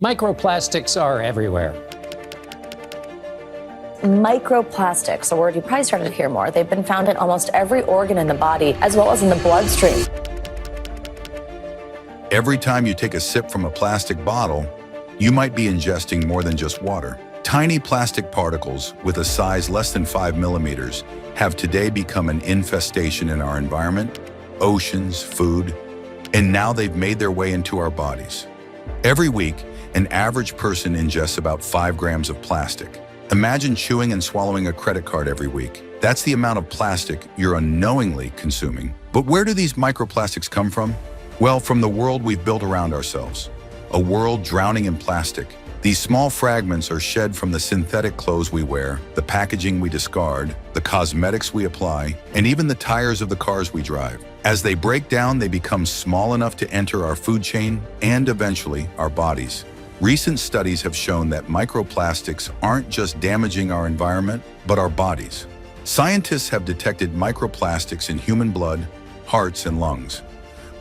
Microplastics are everywhere. Microplastics, a word you probably started to hear more. They've been found in almost every organ in the body, as well as in the bloodstream. Every time you take a sip from a plastic bottle, you might be ingesting more than just water. Tiny plastic particles with a size less than 5 millimeters have today become an infestation in our environment, oceans, food, and now they've made their way into our bodies. Every week, an average person ingests about 5 grams of plastic. Imagine chewing and swallowing a credit card every week. That's the amount of plastic you're unknowingly consuming. But where do these microplastics come from? Well, from the world we've built around ourselves. A world drowning in plastic. These small fragments are shed from the synthetic clothes we wear, the packaging we discard, the cosmetics we apply, and even the tires of the cars we drive. As they break down, they become small enough to enter our food chain and eventually our bodies. Recent studies have shown that microplastics aren't just damaging our environment, but our bodies. Scientists have detected microplastics in human blood, hearts, and lungs.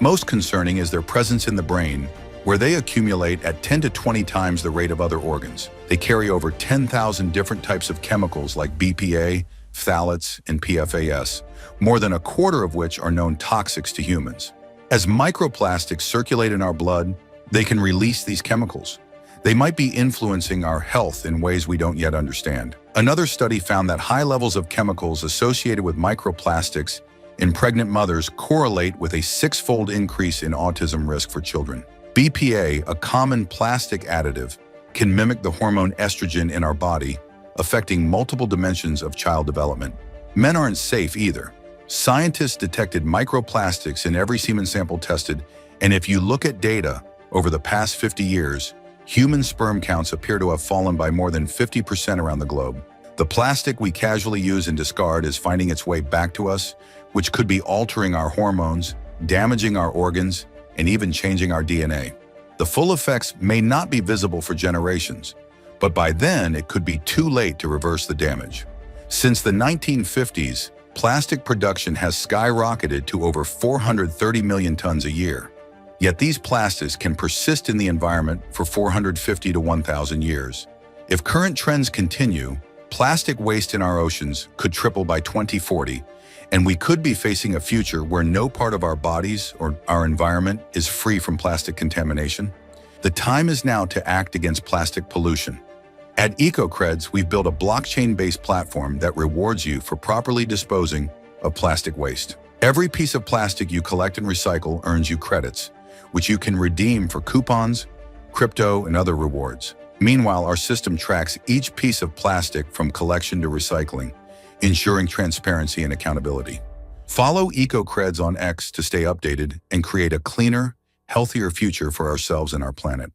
Most concerning is their presence in the brain, where they accumulate at 10 to 20 times the rate of other organs. They carry over 10,000 different types of chemicals like BPA, phthalates, and PFAS, more than a quarter of which are known toxics to humans. As microplastics circulate in our blood, they can release these chemicals. They might be influencing our health in ways we don't yet understand. Another study found that high levels of chemicals associated with microplastics in pregnant mothers correlate with a 6-fold increase in autism risk for children. BPA, a common plastic additive, can mimic the hormone estrogen in our body, affecting multiple dimensions of child development. Men aren't safe either. Scientists detected microplastics in every semen sample tested, and if you look at data over the past 50 years, human sperm counts appear to have fallen by more than 50% around the globe. The plastic we casually use and discard is finding its way back to us, which could be altering our hormones, damaging our organs, and even changing our DNA. The full effects may not be visible for generations, but by then it could be too late to reverse the damage. Since the 1950s, plastic production has skyrocketed to over 430 million tons a year. Yet these plastics can persist in the environment for 450 to 1,000 years. If current trends continue, plastic waste in our oceans could triple by 2040, and we could be facing a future where no part of our bodies or our environment is free from plastic contamination. The time is now to act against plastic pollution. At EcoCreds, we've built a blockchain-based platform that rewards you for properly disposing of plastic waste. Every piece of plastic you collect and recycle earns you credits, which you can redeem for coupons, crypto, and other rewards. Meanwhile, our system tracks each piece of plastic from collection to recycling, ensuring transparency and accountability. Follow EcoCreds on X to stay updated and create a cleaner, healthier future for ourselves and our planet.